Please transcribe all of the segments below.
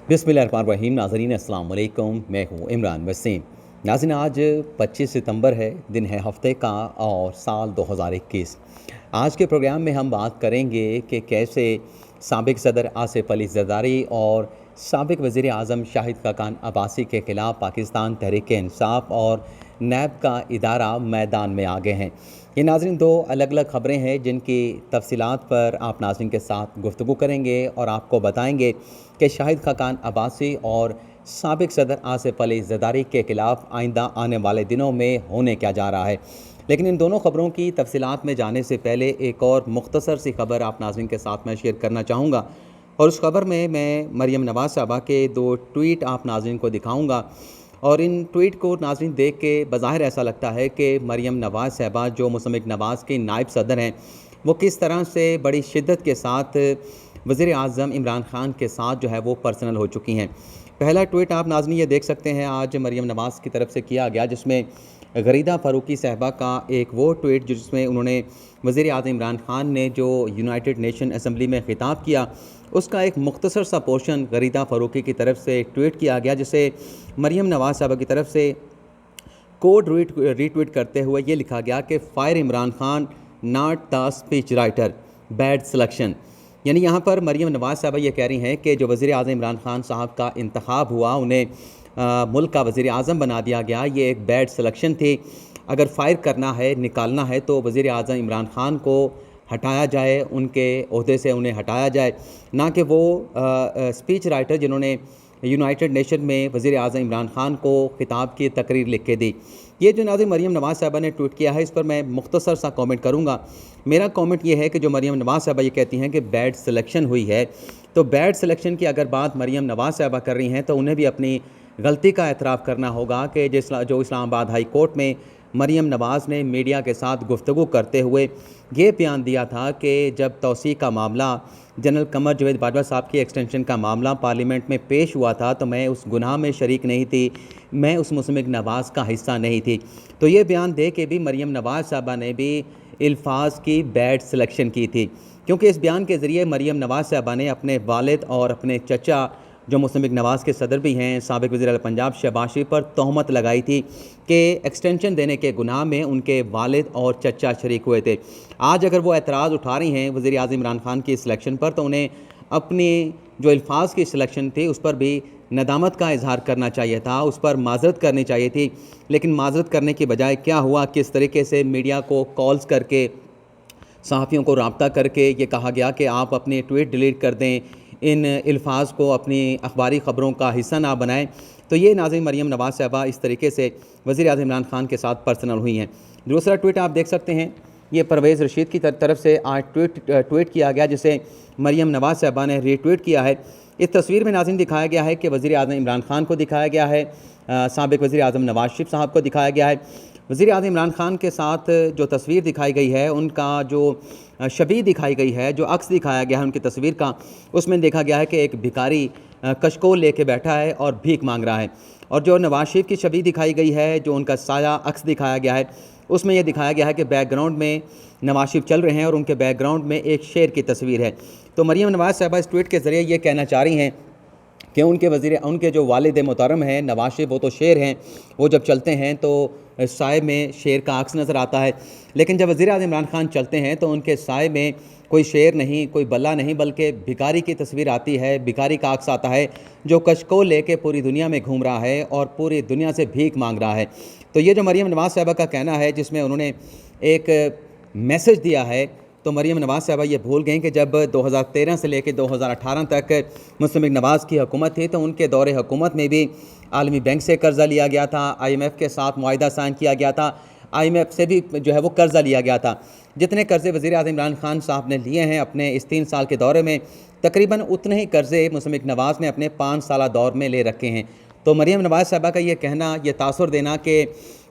बिस्मिल्लाहिर्रहमानिर्रहीम। नाज़रीन अस्सलाम वालेकुम, मैं हूँ इमरान वसीम। नाज़रीन आज 25 सितंबर है, दिन है हफ्ते का और साल 2021। आज के प्रोग्राम में हम बात करेंगे कि कैसे साबिक सदर आसिफ अली ज़रदारी और साबिक वज़ीर आज़म शाहिद खाकान अब्बासी के ख़िलाफ़ पाकिस्तान तहरीक-ए-इंसाफ़ और नैब का इदारा मैदान में आ गए हैं। ये नाज़रीन दो अलग अलग ख़बरें हैं जिनकी तफ़सीलात पर आप नाज़रीन के साथ गुफ्तगू करेंगे और आपको बताएंगे कि शाहिद खाकान अब्बासी और साबिक सदर आसिफ अली ज़रदारी के ख़िलाफ़ आइंदा आने वाले दिनों में होने क्या जा रहा है। लेकिन इन दोनों ख़बरों की तफ़सीलात में जाने से पहले एक और मुख्तसर सी ख़बर आप नाज़रीन के साथ मैं शेयर करना चाहूँगा, और उस ख़बर में मैं मरियम नवाज़ साहबा के दो ट्वीट आप नाज़रीन को दिखाऊँगा। और इन ट्वीट को नाज़रीन देख के बज़ाहिर ऐसा लगता है कि मरियम नवाज़ साहबा जो मुसम्मिक नवाज़ की नायब सदर हैं, वो किस तरह से बड़ी शिद्दत के साथ वज़ीर आज़म इमरान ख़ान के साथ जो है वो पर्सनल हो चुकी हैं। पहला ट्वीट आप नाज़रीन ये देख सकते हैं आज मरियम नवाज़ की तरफ से किया गया, जिसमें गरीदा फ़ारूकी साहबा का एक वो ट्वीट जिसमें उन्होंने वज़ीर आज़म इमरान ख़ान ने जो यूनाइटेड नेशन असम्बली में ख़िताब किया, उसका एक मुख्तसर सा पोर्शन गरीदा फ़ारूकी की तरफ से ट्वीट किया गया, जिसे मरियम नवाज़ साहबा की तरफ से कोड रीट्वीट करते हुए ये लिखा गया कि fire Imran Khan not the speech writer, bad selection. यानी यहाँ पर मरियम नवाज़ साहबा ये कह रही हैं कि जो वज़ीर आज़म इमरान ख़ान साहब का इंतखाब हुआ, उन्हें मुल्क का वज़ीर आज़म बना दिया गया, ये एक बैड सिलेक्शन थी। अगर फ़ायर करना है, निकालना है तो वज़ीर आज़म इमरान ख़ान को हटाया जाए, उनके ओहदे से उन्हें हटाया जाए, ना कि वो स्पीच राइटर जिन्होंने यूनाइटेड नेशन में वज़ीर आज़म इमरान ख़ान को ख़िताब की तकरीर लिख के दी। ये जो नाज़रीन मरियम नवाज़ साहबा ने ट्वीट किया है, इस पर मैं मुख्तसर सा कमेंट करूँगा। मेरा कमेंट ये है कि जो मरियम नवाज़ साहबा ये कहती हैं कि बैड सिलेक्शन हुई है, तो बैड सिलेक्शन की अगर बात मरियम नवाज़ साहबा कर रही हैं तो उन्हें भी अपनी गलती का एतराफ़ करना होगा कि जो इस्लामाबाद हाई कोर्ट में मरियम नवाज़ ने मीडिया के साथ गुफ्तगू करते हुए ये बयान दिया था कि जब तौसीक़ का मामला, जनरल कमर जवेद बाजवा साहब की एक्सटेंशन का मामला पार्लियामेंट में पेश हुआ था, तो मैं उस गुनाह में शरीक नहीं थी, मैं उस मुसम्मिक नवाज़ का हिस्सा नहीं थी। तो ये बयान दे के भी मरियम नवाज़ साहबा ने भी अल्फाज की बैड सिलेक्शन की थी, क्योंकि इस बयान के ज़रिए मरियम नवाज़ साहबा ने अपने वालिद और अपने चचा जो मुसम्मिक नवाज़ के सदर भी हैं, साबिक़ वज़ीर आला पंजाब शहबाज शरीफ पर तोहमत लगाई थी कि एक्सटेंशन देने के गुनाह में उनके वालिद और चचा शरीक हुए थे। आज अगर वो एतराज़ उठा रही हैं वज़ीर आज़म इमरान ख़ान की सिलेक्शन पर, तो उन्हें अपनी जो अल्फाज की सिलेक्शन थी उस पर भी नदामत का इजहार करना चाहिए था, उस पर माज़रत करनी चाहिए थी। लेकिन माज़रत करने की बजाय क्या हुआ, किस तरीके से मीडिया को कॉल्स करके, सहाफ़ियों को रब्ता करके ये कहा गया कि आप अपने ट्वीट डिलीट कर दें, इन अल्फाज को अपनी अखबारी ख़बरों का हिस्सा ना बनाएं। तो ये नाज़रीन मरियम नवाज़ साहबा इस तरीके से वज़ीर आज़म इमरान ख़ान के साथ पर्सनल हुई हैं। दूसरा ट्वीट आप देख सकते हैं, ये परवेज़ रशीद की तरफ से आज ट्वीट किया गया, जिसे मरियम नवाज़ साहबा ने रीट्वीट किया है। इस तस्वीर में नाज़रीन दिखाया गया है कि वज़ीर आज़म इमरान ख़ान को दिखाया गया है, साबिक़ वज़ीर आज़म नवाज़ शरीफ साहब को दिखाया गया है। वज़ीर आज़म इमरान ख़ान के साथ जो तस्वीर दिखाई गई है, उनका जो शबीह दिखाई गई है, जो अक्स दिखाया गया है उनकी तस्वीर का, उसमें देखा गया है कि एक भिखारी कशकोल लेके बैठा है और भीख मांग रहा है। और जो नवाज़ शरीफ की छवि दिखाई गई है, जो उनका साया अक्स दिखाया गया है, उसमें यह दिखाया गया है कि बैकग्राउंड में नवाज़ शरीफ चल रहे हैं और उनके बैकग्राउंड में एक शेर की तस्वीर है। तो मरियम नवाज़ साहबा इस ट्वीट के ज़रिए ये कहना चाह रही हैं कि उनके जो वालिद मोहतरम हैं नवाज़ शरीफ, वो तो शेर हैं, वो जब चलते हैं तो साए में शेर का अक्स नज़र आता है। लेकिन जब वज़ीर आज़म इमरान ख़ान चलते हैं तो उनके साए में कोई शेर नहीं, कोई बल्ला नहीं, बल्कि भिखारी की तस्वीर आती है, भिखारी का अक्स आता है जो कशकोल लेके पूरी दुनिया में घूम रहा है और पूरी दुनिया से भीख मांग रहा है। तो ये जो मरियम नवाज़ साहबा का कहना है, जिसमें उन्होंने एक मैसेज दिया है, तो मरियम नवाज़ साहबा ये भूल गई कि जब 2013 से लेकर 2018 तक मुस्लिम नवाज़ की हुकूमत थी, तो उनके दौरे हुकूमत में भी आलमी बैंक से कर्ज़ा लिया गया था, IMF के साथ मुआहिदा साइन किया गया था, IMF से भी जो है वो कर्ज़ा लिया गया था। जितने कर्ज़े वज़ीर आज़म इमरान ख़ान साहब ने लिए हैं अपने इस 3 साल के दौरे में, तकरीबन उतने ही कर्ज़े मुस्लिम नवाज़ ने अपने 5 साला दौर में ले रखे हैं। तो मरियम नवाज़ साहबा का ये कहना, ये तासुर देना कि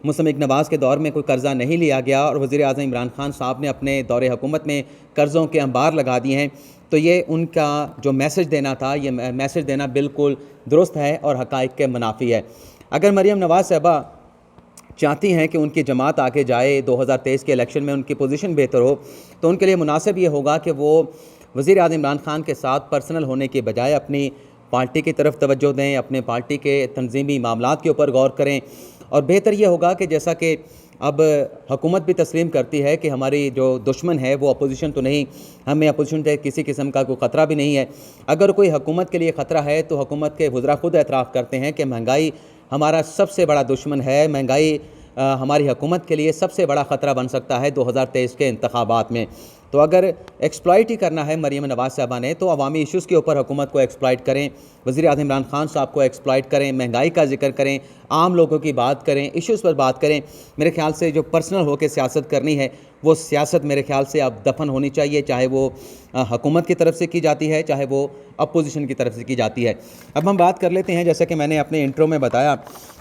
मुस्लिम नवाज़ के दौर में कोई कर्ज़ा नहीं लिया गया और वज़ीर आज़म इमरान ख़ान साहब ने अपने दौरे हुकूमत में कर्ज़ों के अंबार लगा दिए हैं, तो ये उनका जो मैसेज देना था, ये मैसेज देना बिल्कुल दुरुस्त है और हक़ाइक़ के मुनाफ़ी है। अगर मरियम नवाज़ साहबा चाहती हैं कि उनकी जमात आगे जाए, 2023 के इलेक्शन में उनकी पोजीशन बेहतर हो, तो उनके लिए मुनासिब ये होगा कि वो वज़ीर आज़म इमरान ख़ान के साथ पर्सनल होने के बजाय अपनी पार्टी की तरफ तवज्जो दें, अपने पार्टी के तंज़ीमी मामलात के ऊपर गौर करें। और बेहतर ये होगा कि जैसा कि अब हुकूमत भी तस्लीम करती है कि हमारी जो दुश्मन है वो अपोजिशन तो नहीं, हमें अपोजिशन से किसी किस्म का कोई ख़तरा भी नहीं है। अगर कोई हुकूमत के लिए ख़तरा है तो हुकूमत के वज़रा ख़ुद एतराफ़ करते हैं कि महंगाई हमारा सबसे बड़ा दुश्मन है। महंगाई हमारी हुकूमत के लिए सबसे बड़ा ख़तरा बन सकता है 2023 के इंतखाबात में। तो अगर एक्सप्लॉइट ही करना है मरीम नवाज़ साहबा ने, तो अवामी इशूज़ के ऊपर हुकूमत को एक्सप्लॉइट करें, वज़ीर-ए-आज़म इमरान खान साहब को एक्सप्लॉइट करें, महंगाई का जिक्र करें, आम लोगों की बात करें, इशूज़ पर बात करें। मेरे ख़्याल से जो पर्सनल होकर सियासत करनी है वो सियासत मेरे ख़्याल से अब दफन होनी चाहिए, चाहे वो हुकूमत की तरफ से की जाती है, चाहे वो अपोजिशन की तरफ से की जाती है। अब हम बात कर लेते हैं, जैसा कि मैंने अपने इंट्रो में बताया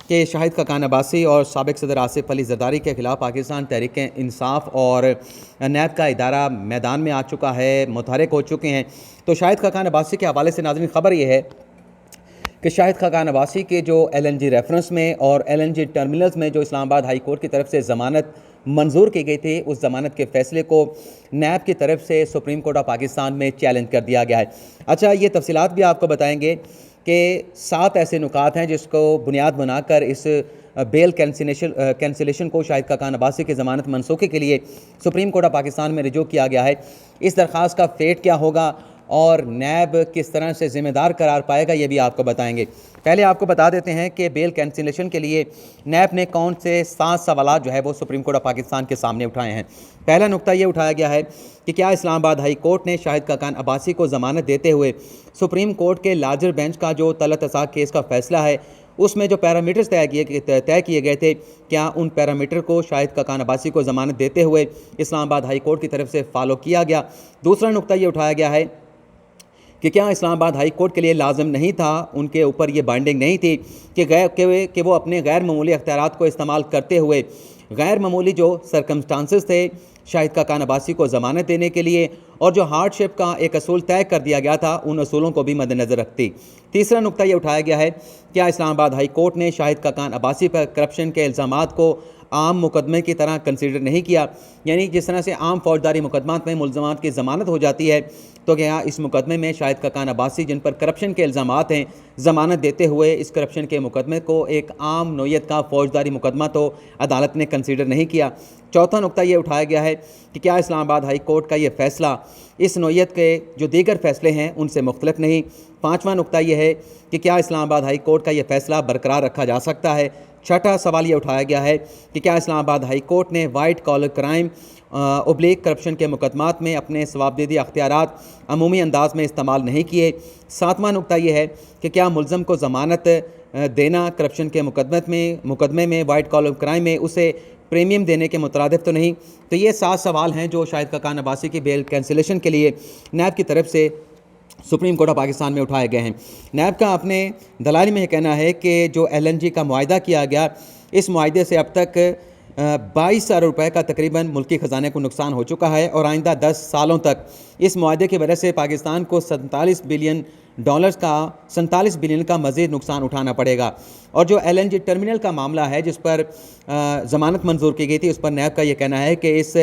कि शाहिद खाकान अब्बासी और साबिक़ सदर आसिफ अली ज़रदारी के ख़िलाफ़ पाकिस्तान तहरीक इंसाफ़ और नैब का इदारा मैदान में आ चुका है, मुतहरिक हो चुके हैं। तो शाहिद खाकान अब्बासी के हवाले से नाज़रीन ख़बर यह है कि शाहिद खाकान अब्बासी के जो LNG रेफरेंस में और LNG टर्मिनल्स में जो इस्लामाबाद हाई कोर्ट की तरफ से ज़मानत मंजूर की गई थी, उस ज़मानत के फ़ैसले को नैब की तरफ से सुप्रीम कोर्ट ऑफ पाकिस्तान में चैलेंज कर दिया गया है। अच्छा, ये तफसीलात भी आपको बताएंगे कि 7 ऐसे नुकात हैं जिसको बुनियाद बनाकर इस बेल कैंसिलेशन को शाहिद खाकान अब्बासी की ज़मानत मनसूखी के लिए सुप्रीम कोर्ट ऑफ पाकिस्तान में रिजू किया गया है। इस दरख्वास्त का फेट क्या होगा और नैब किस तरह से ज़िम्मेदार करार पाएगा, ये भी आपको बताएंगे। पहले आपको बता देते हैं कि बेल कैंसिलेशन के लिए नैब ने कौन से 7 सवालात जो है वो सुप्रीम कोर्ट ऑफ पाकिस्तान के सामने उठाए हैं। पहला नुक्ता ये उठाया गया है कि क्या इस्लामाबाद हाई कोर्ट ने शाहिद खाकान अब्बासी को ज़मानत देते हुए सुप्रीम कोर्ट के लार्जर बेंच का जो तलत तसाक केस का फ़ैसला है उसमें जो पैरामीटर्स तय किए गए थे, क्या उन पैरामीटर को शाहिद खाकान अब्बासी को ज़मानत देते हुए इस्लामाबाद हाई कोर्ट की तरफ से फॉलो किया गया। दूसरा नुक्ता ये उठाया गया है कि क्या इस्लामाबाद हाई कोर्ट के लिए लाजम नहीं था, उनके ऊपर ये बाइंडिंग नहीं थी कि वो अपने गैर मामूली अख्तियारात को इस्तेमाल करते हुए गैर मामूली जो सर्कमस्टांसेस थे शाहिद खाकान अब्बासी को ज़मानत देने के लिए और जो हार्डशिप का एक असूल तय कर दिया गया था, उन असूलों को भी मद्देनज़र रखती। तीसरा नुक्ता ये उठाया गया है, क्या इस्लामाबाद हाई कोर्ट ने शाहिद खाकान अब्बासी पर करप्शन के इल्ज़ामात को आम मुकदमे की तरह कंसीडर नहीं किया, यानी जिस तरह से आम फौजदारी मुकदमात में मुल्ज़मात की ज़मानत हो जाती है, तो क्या इस मुकदमे में शाहिद खाकान अब्बासी जिन पर करप्शन के इल्ज़ामात हैं ज़मानत देते हुए इस करप्शन के मुकदमे को एक आम नोयत का फौजदारी मुकदमा तो अदालत ने कंसीडर नहीं किया। चौथा नुक्ता ये उठाया गया है कि क्या इस्लामाबाद हाई कोर्ट का ये फ़ैसला इस नोयत के जो दीगर फ़ैसले हैं उनसे मुख्तलिफ नहीं। पाँचवा नुक्ता ये है कि क्या इस्लामाबाद हाई कोर्ट का ये फ़ैसला बरकरार रखा जा सकता है। छठा सवाल ये उठाया गया है कि क्या इस्लामाबाद हाई कोर्ट ने वाइट कॉलर क्राइम ओब्लिक करप्शन के मुकदमात में अपने सवाबदीदी अख्तियारात अमूमी अंदाज में इस्तेमाल नहीं किए। सातवां नुक्ता ये है कि क्या मुल्ज़म को ज़मानत देना करप्शन के मुकदमे में वाइट कॉलर क्राइम में उसे प्रीमियम देने के मुतरादिफ तो नहीं। तो ये 7 सवाल हैं जो शाहिद खाकान अब्बासी की बेल कैंसिलेशन के लिए नैब की तरफ से सुप्रीम कोर्ट ऑफ पाकिस्तान में उठाए गए हैं। नैब का अपने दलाइल में यह कहना है कि जो LNG का मुआहिदा किया गया, इस मुआहिदे से अब तक 22,000 रुपये का तकरीबन मुल्की ख़जाने को नुकसान हो चुका है और आइंदा 10 सालों तक इस मुआहिदे की वजह से पाकिस्तान को $47 बिलियन का मज़ीद नुकसान उठाना पड़ेगा। और जो LNG टर्मिनल का मामला है जिस पर ज़मानत मंजूर की गई थी, उस पर नैब का ये कहना है कि इस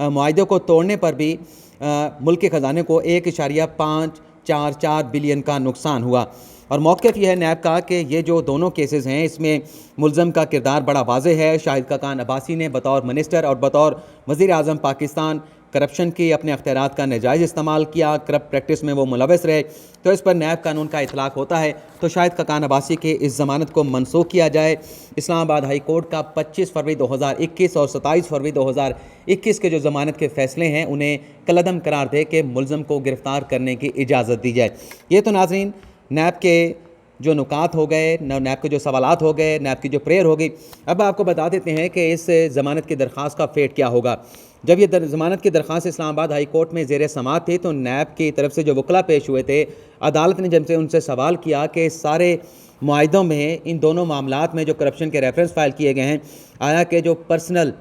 मुआहिदे को तोड़ने पर भी मुल्क के ख़जाने को 1.544 बिलियन का नुकसान हुआ। और मौक़िफ़ यह है नैब का कि ये जो दोनों केसेस हैं इसमें मुल्ज़म का किरदार बड़ा वाज़ेह है। शाहिद खाकान अब्बासी ने बतौर मिनिस्टर और बतौर वज़ीर-ए-आज़म पाकिस्तान करप्शन की अपने अख्तियारात का नाजायज़ इस्तेमाल किया, करप्ट प्रैक्टिस में वो मुलव्वस रहे। तो इस पर नैब कानून का इतलाक़ होता है तो शाहिद खाकान अब्बासी की इस ज़मानत को मनसूख किया जाए। इस्लामाबाद हाई कोर्ट का 25 फरवरी 2021 और 27 फरवरी 2021 के जो ज़मानत के फ़ैसले हैं उन्हें कलअदम करार दे के मुल्ज़म को गिरफ़्तार करने की इजाज़त दी जाए। ये तो नाज़रीन नैब के जो नुकात हो गए, नैब के जो सवालात हो गए, नैब की जो प्रेयर हो गई। अब आपको बता देते हैं कि इस ज़मानत की दरख्वास्त का फेट क्या होगा। जब ये ज़मानत की दरख्वास्त इस्लामाबाद हाई कोर्ट में ज़ेर समाअत थी तो नैब की तरफ से जो वकला पेश हुए थे, अदालत ने जब से उनसे सवाल किया कि सारे मुआहिदों में इन दोनों मामलात में जो करप्शन के रेफरेंस फ़ाइल किए गए हैं, आया कि जो पर्सनल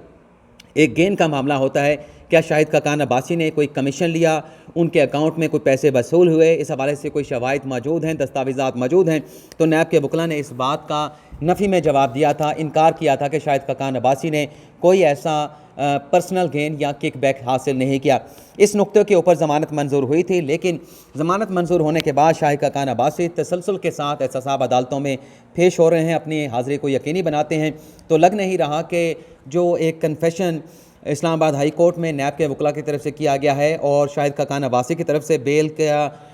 एक गेन का मामला होता है, क्या शाहिद खाकान अब्बासी ने कोई कमीशन लिया, उनके अकाउंट में कोई पैसे वसूल हुए, इस हवाले से कोई शवाहिद मौजूद हैं, दस्तावेज़ात मौजूद हैं। तो नैब के वकला ने इस बात का नफ़ी में जवाब दिया था, इनकार किया था कि शाहिद खाकान अब्बासी ने कोई ऐसा पर्सनल गेन या किकबैक हासिल नहीं किया। इस नुक्ते के ऊपर ज़मानत मंजूर हुई थी, लेकिन ज़मानत मंजूर होने के बाद शाहिद खाकान अब्बासी तसलसल के साथ एहतसाब अदालतों में पेश हो रहे हैं, अपनी हाज़िरी को यकीनी बनाते हैं। तो लग नहीं रहा कि जो एक कन्फेशन इस्लामाबाद हाई कोर्ट में नैब के वकला की तरफ से किया गया है और शाहिद खाकान अब्बासी की तरफ से बेल का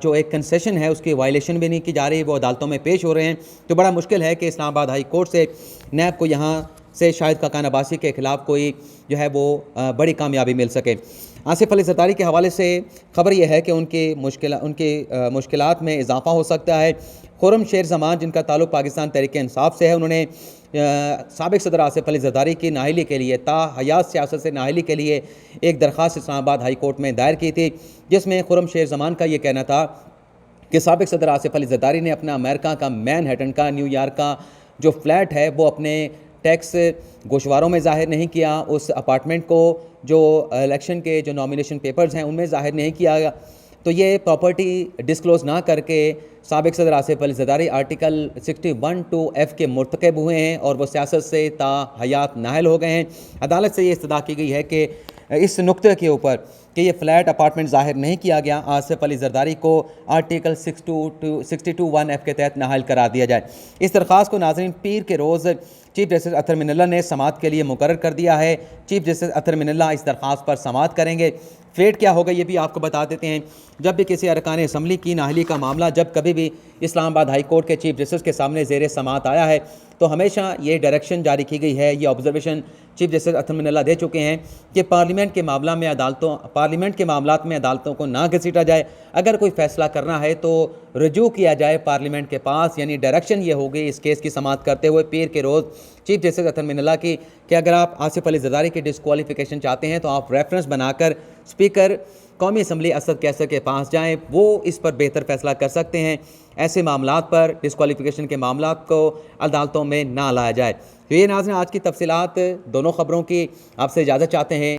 जो एक कंसेशन है उसकी वायलेशन भी नहीं की जा रही, वो अदालतों में पेश हो रहे हैं। तो बड़ा मुश्किल है कि इस्लामाबाद हाई कोर्ट से नैब को यहाँ से शाहिद खाकान अब्बासी के ख़िलाफ़ कोई जो है वो बड़ी कामयाबी मिल सके। आसिफ अली ज़रदारी के हवाले से ख़बर यह है कि उनकी मुश्किलात में इजाफ़ा हो सकता है। खुर्रम शेर ज़मान, जिनका ताल्लुक़ पाकिस्तान तहरीक इंसाफ से है, उन्होंने साबिक़ सदर आसिफ अली ज़रदारी की नाअहली के लिए ताहयात सियासत से नाअहली के लिए एक दरख्वास्त इस्लामाबाद हाई कोर्ट में दायर की थी, जिसमें खुर्रम शेर ज़मान का ये कहना था कि साबिक़ सदर आसिफ अली ज़रदारी ने अपना अमेरिका का मैनहट्टन का न्यूयॉर्क का जो फ्लैट है वो अपने टैक्स गोशवारों में ज़ाहिर नहीं किया, उस अपार्टमेंट को जो इलेक्शन के जो नॉमिनेशन पेपर्स हैं उनमें ज़ाहिर नहीं किया गया। तो ये प्रॉपर्टी डिस्क्लोज़ ना करके साबिक़ सदर आसिफ अली ज़रदारी आर्टिकल 61(2)(f) के मुर्तकब हुए हैं और वो सियासत से ताहयात नाहल हो गए हैं। अदालत से ये इस्तदा की गई है कि इस नुक्ते के ऊपर कि ये फ्लैट अपार्टमेंट ज़ाहिर नहीं किया गया, आसिफ अली ज़रदारी को आर्टिकल 62(1)(f) के तहत नाहल करा दिया जाए। इस दरख्वास्त को नाज़रीन पीर के रोज़ चीफ जस्टिस अतर मिनल्ला ने समाअत के लिए मुकर्रर कर दिया है। चीफ जस्टिस अतर मिनल्ला इस दरख्वास्त पर समाअत करेंगे। फेट क्या होगा ये भी आपको बता देते हैं। जब भी किसी अरकान असम्बली की नाअहली का मामला जब कभी भी इस्लामाबाद हाई कोर्ट के चीफ जस्टिस के सामने ज़ेर समाअत आया है तो हमेशा ये डायरेक्शन जारी की गई है, ये ऑब्जर्वेशन चीफ जस्टिस अतर मिनल्ला दे चुके हैं कि पार्लियामेंट के मामलात में अदालतों को ना घसीटा जाए। अगर कोई फ़ैसला करना है तो रजू किया जाए पार्लियामेंट के पास। यानी डायरेक्शन ये होगी इस केस की समाअत करते हुए पीर के रोज़ चीफ जस्टिस अतर मिनल्ला की कि अगर आप आसिफ अली ज़रदारी की डिस्क्वालिफिकेशन चाहते हैं तो आप रेफरेंस बनाकर स्पीकर कौमी असम्बली असद कैसर के पास जाएं, वो इस पर बेहतर फ़ैसला कर सकते हैं। ऐसे मामलात पर डिस्क्वालिफिकेशन के मामलात को अदालतों में ना लाया जाए। तो ये नाज़रीन आज की तफसीलात दोनों ख़बरों की, आपसे इजाज़त चाहते हैं।